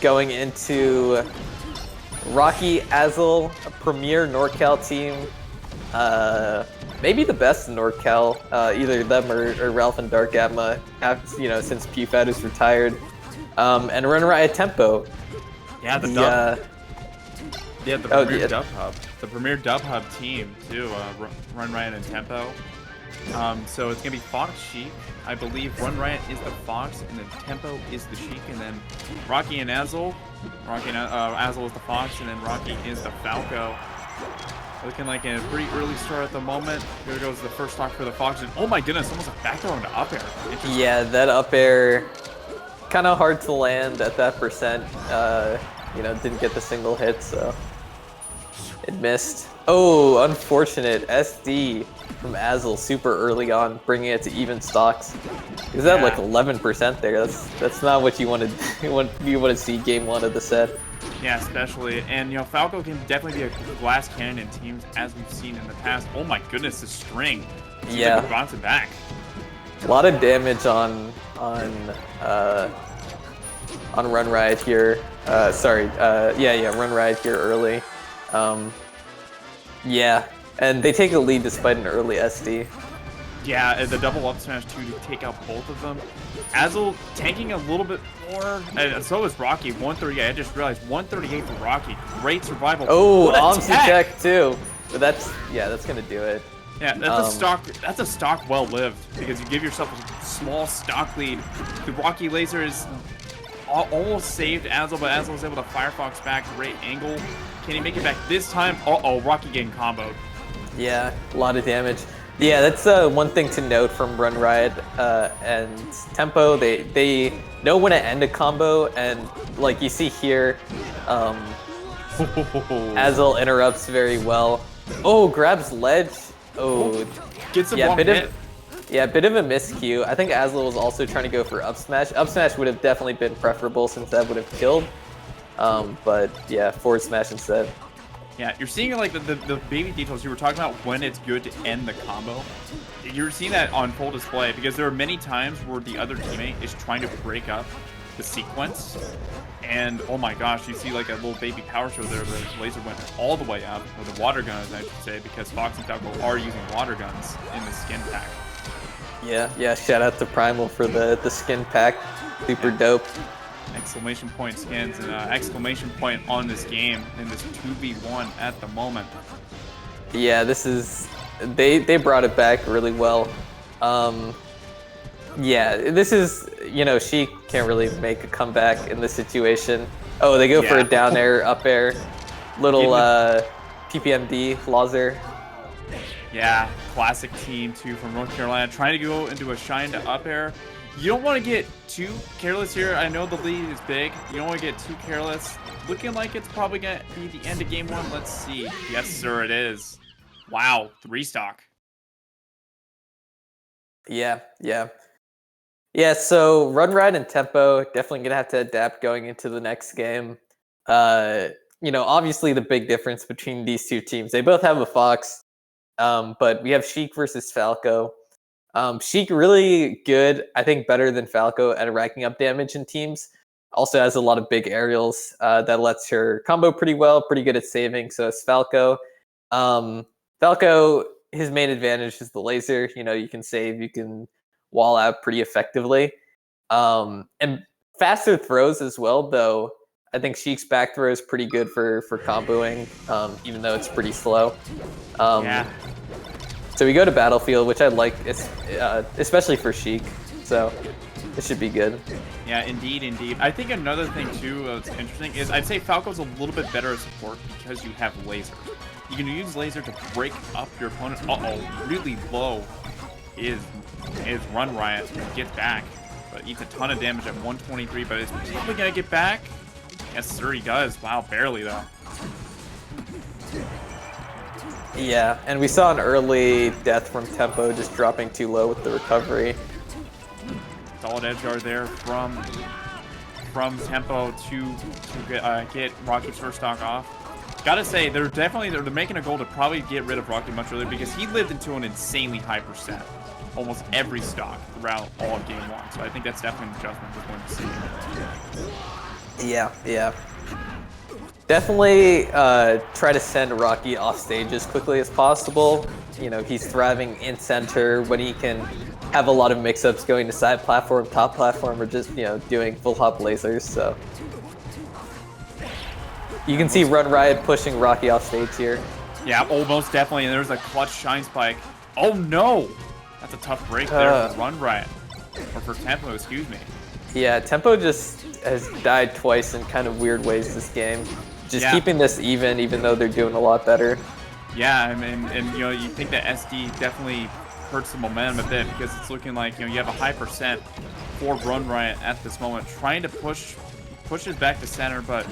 going into Rocky, Azel, a premier NorCal team. Maybe the best in NorCal, either them or Ralph and Dark Atma, since PewFat is retired. And xRunRiot Tempo. Yeah, the premier Dub Hub. The premier Dub Hub team, too, xRunRiot and Tempo. So it's going to be Fox, Sheik. I believe xRunRiot is the Fox, and then Tempo is the Sheik, and then Rocky and Azel. Azel is the Fox, and then Rocky is the Falco. Looking like a pretty early start at the moment. Here goes the first stock for the Fox, and oh my goodness, almost a back throw into up air. Yeah, that up air, kind of hard to land at that percent. Didn't get the single hit, so it missed. Oh, unfortunate SD from Azel super early on, bringing it to even stocks. Is that like 11% there? That's not what you want to see game one of the set. Yeah, especially, and Falco can definitely be a glass cannon in teams as we've seen in the past. Oh my goodness, the string. Yeah, like bouncing back. A lot of damage on xRunRiot here. xRunRiot here early. Yeah, and they take a lead despite an early SD. Yeah, the double up smash too to take out both of them. Azel tanking a little bit more, and so is Rocky. 138. I just realized 138 for Rocky. Great survival. Oh, Omsi tech too. But that's gonna do it. Yeah, that's a stock. That's a stock well lived because you give yourself a small stock lead. The Rocky laser is almost saved Azel, but Azel is able to Firefox back. Great angle. Can he make it back this time? Uh-oh, Rocky getting comboed. Yeah, a lot of damage. Yeah, that's one thing to note from xRunRiot and Tempo. They know when to end a combo, and like you see here, Azel interrupts very well. Oh, grabs ledge. Oh, gets a bit hit. Bit of a miscue. I think Azel was also trying to go for up smash. Up smash would have definitely been preferable since that would have killed. But yeah, forward smash instead. Yeah, you're seeing like the baby details you were talking about when it's good to end the combo. You're seeing that on full display because there are many times where the other teammate is trying to break up the sequence. And oh my gosh, you see like a little baby power show there where the laser went all the way up, or the water guns, I should say, because Fox and Falco are using water guns in the skin pack. Yeah, shout out to Primal for the skin pack. Super dope. Exclamation point skins and exclamation point on this game in this 2v1 at the moment. Yeah, this is they brought it back really well. Yeah, this is Sheik can't really make a comeback in this situation. Oh, they go for a down air, up air, little PPMD laser. Yeah, classic team too from North Carolina, trying to go into a shine to up air. You don't want to get too careless here. I know the lead is big. You don't want to get too careless. Looking like it's probably going to be the end of game one. Let's see. Yes, sir, it is. Wow, 3 stock. Yeah, so xRunRiot and Tempo definitely going to have to adapt going into the next game. Obviously the big difference between these two teams, they both have a Fox, but we have Sheik versus Falco. Sheik really good, I think better than Falco at racking up damage in teams. Also has a lot of big aerials that lets her combo pretty well, pretty good at saving. So it's Falco. Falco, his main advantage is the laser. You can save, you can wall out pretty effectively. And faster throws as well, though. I think Sheik's back throw is pretty good for comboing, even though it's pretty slow. Yeah. So we go to Battlefield, which I like, especially for Sheik. So it should be good. Yeah, indeed. I think another thing, too, that's interesting is I'd say Falco's a little bit better at support because you have laser. You can use laser to break up your opponent. Uh-oh, really low is xRunRiot. He gets back, but eats a ton of damage at 123, but is probably going to get back. Yes, sir, he does. Wow, barely, though. Yeah, and we saw an early death from Tempo, just dropping too low with the recovery. Solid edge guard there from Tempo to get Rocky's first stock off. Gotta say, they're making a goal to probably get rid of Rocky much earlier because he lived into an insanely high percent, almost every stock throughout all of game one. So I think that's definitely an adjustment we're going to see. Yeah, yeah. Definitely try to send Rocky off stage as quickly as possible. You know, he's thriving in center when he can have a lot of mix-ups going to side platform, top platform, or just, you know, doing full hop lasers, so. You can see xRunRiot pushing Rocky off stage here. Yeah, almost definitely, and there's a clutch shine spike. Oh no! That's a tough break there for xRunRiot. Or for Tempo, excuse me. Yeah, Tempo just has died twice in kind of weird ways this game. Just keeping this even though they're doing a lot better. Yeah, and you know, you think that SD definitely hurts the momentum a bit because it's looking like, you know, you have a high percent for xRunRiot at this moment, trying to pushes back to center, but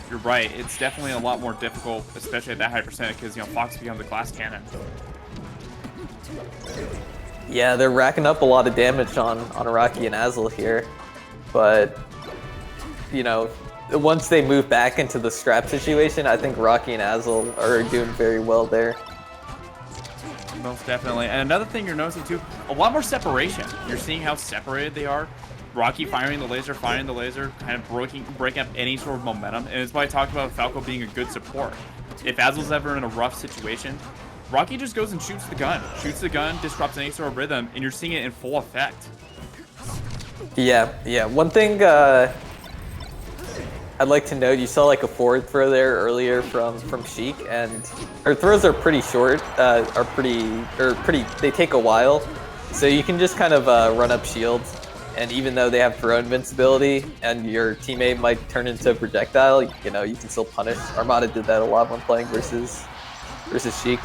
you're right, it's definitely a lot more difficult, especially at that high percent, because, you know, Fox becomes a glass cannon. Yeah, they're racking up a lot of damage on Rocky and Azel here, but, you know, once they move back into the scrap situation, I think Rocky and Azel are doing very well there. Most definitely. And another thing you're noticing too, a lot more separation. You're seeing how separated they are. Rocky firing the laser, kind of breaking up any sort of momentum. And it's why I talked about Falco being a good support. If Azel's ever in a rough situation, Rocky just goes and shoots the gun, disrupts any sort of rhythm, and you're seeing it in full effect. Yeah. One thing I'd like to note, you saw like a forward throw there earlier from Sheik, and her throws are pretty short, they take a while, so you can just kind of run up shields, and even though they have throw invincibility and your teammate might turn into a projectile, you know, you can still punish. Armada did that a lot when playing versus Sheik.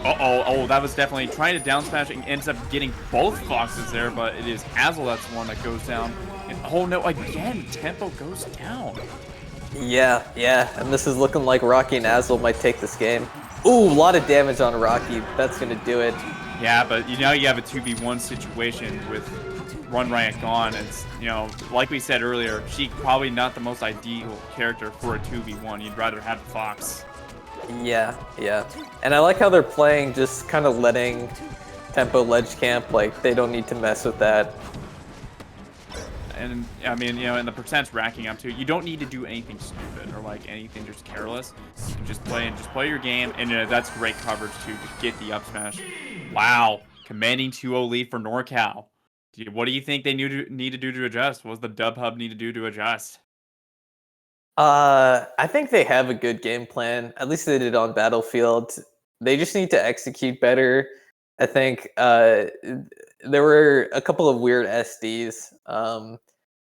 Oh, that was definitely trying to down smash and ends up getting both Foxes there, but it is Azel that's the one that goes down. And, oh no, again, Tempo goes down. Yeah, and this is looking like Rocky and Azel might take this game. Ooh, a lot of damage on Rocky. That's gonna do it. Yeah, but you know you have a 2v1 situation with xRunRiot gone. It's, you know, like we said earlier, Sheik probably not the most ideal character for a 2v1. You'd rather have Fox. Yeah. And I like how they're playing, just kind of letting Tempo ledge camp. Like, they don't need to mess with that. And I mean, you know, and the percent's racking up too. You don't need to do anything stupid or like anything just careless. You can just play your game, and that's great coverage too to get the up smash. Wow, commanding 2-0 lead for NorCal. What do you think they need to do to adjust? What does the Dub Hub need to do to adjust? I think they have a good game plan. At least they did on Battlefield. They just need to execute better. I think there were a couple of weird SDs.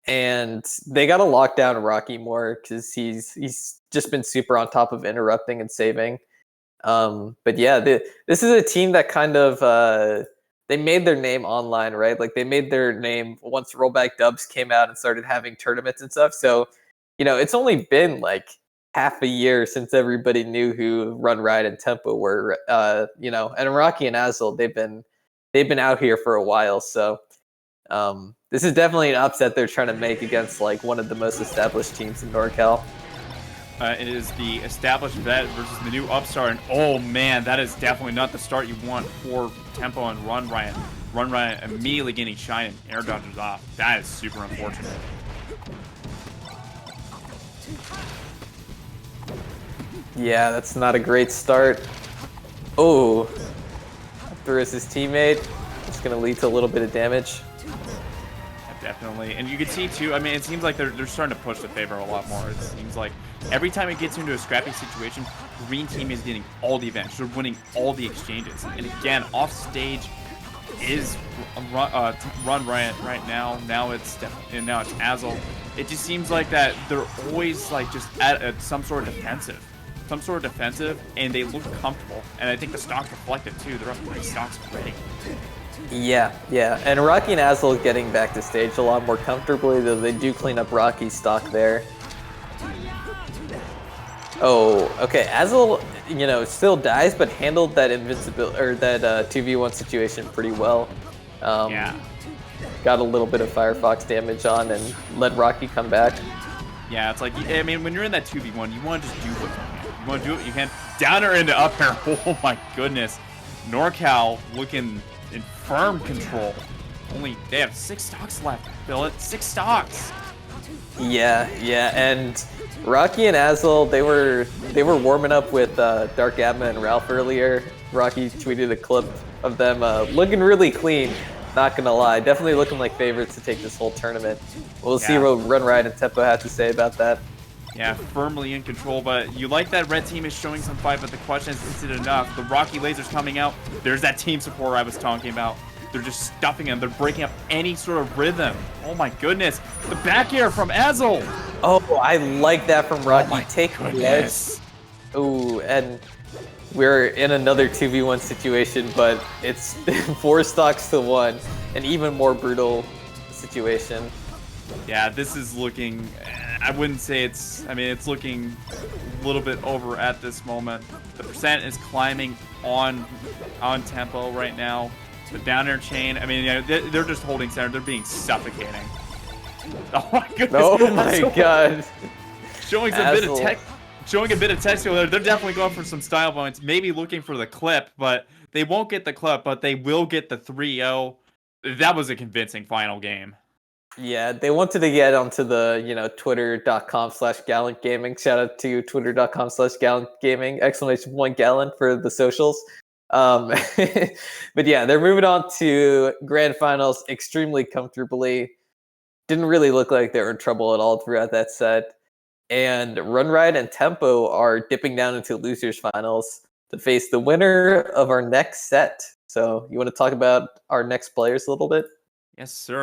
And they got to lock down Rocky more because he's just been super on top of interrupting and saving. But yeah, this is a team that kind of they made their name online, right? Like they made their name once Rollback Dubs came out and started having tournaments and stuff. So, you know, it's only been like half a year since everybody knew who xRunRiot and Tempo were. You know, and Rocky and Azel, they've been out here for a while. So this is definitely an upset they're trying to make against like one of the most established teams in NorCal. It is the established vet versus the new upstart, and oh man, that is definitely not the start you want for Tempo and xRunRiot. xRunRiot immediately getting shine and air dodges off. That is super unfortunate. Yeah, that's not a great start. Oh, through his teammate. It's going to lead to a little bit of damage. Definitely, and you can see too, I mean, it seems like they're starting to push the favor a lot more. It seems like every time it gets into a scrappy situation, green team is getting all the advantage. They're winning all the exchanges. And again, off stage is xRunRiot right now. Now it's Azel. It just seems like that they're always like just at some sort of defensive, and they look comfortable. And I think the stocks reflect it too. They're up 3 stocks already. Yeah, and Rocky and Azel getting back to stage a lot more comfortably, though they do clean up Rocky's stock there. Oh, okay, Azel, you know, still dies, but handled that invincibility, or that 2v1 situation pretty well. Yeah. Got a little bit of Firefox damage on and let Rocky come back. Yeah, it's like, I mean, when you're in that 2v1, you want to just do what you can. You want to do what you can. Downer into up air. Oh my goodness. NorCal looking in firm control. They have 6 stocks left. Fill it. 6 stocks. Yeah, and Rocky and Azel, they were warming up with Dark Gamma and Ralph earlier. Rocky tweeted a clip of them looking really clean. Not gonna lie, definitely looking like favorites to take this whole tournament. We'll see what XRunRiot and Tempo have to say about that. Yeah, firmly in control, but you like that red team is showing some fight, but the question is it enough? The Rocky lasers coming out. There's that team support I was talking about. They're just stuffing them. They're breaking up any sort of rhythm. Oh my goodness. The back air from Azel. Oh, I like that from Rocky. Oh my Take goodness. Ooh, and we're in another 2v1 situation, but it's 4 stocks to 1. An even more brutal situation. Yeah, this is looking... I wouldn't say it's... I mean, it's looking a little bit over at this moment. The percent is climbing on tempo right now. The down air chain, I mean, you know, they're just holding center. They're being suffocating. Oh my goodness! Oh my god! Showing a bit of tech, showing a bit of texture there. They're definitely going for some style points. Maybe looking for the clip, but they won't get the clip. But they will get the 3-0. That was a convincing final game. Yeah, they wanted to get onto the, you know, twitter.com/gallantgaming. Shout out to twitter.com/gallantgaming! ! Gallant for the socials. But yeah, they're moving on to grand finals extremely comfortably. Didn't really look like they were in trouble at all throughout that set. And XRunRiot and Tempo are dipping down into losers finals to face the winner of our next set. So you want to talk about our next players a little bit? Yes, sir.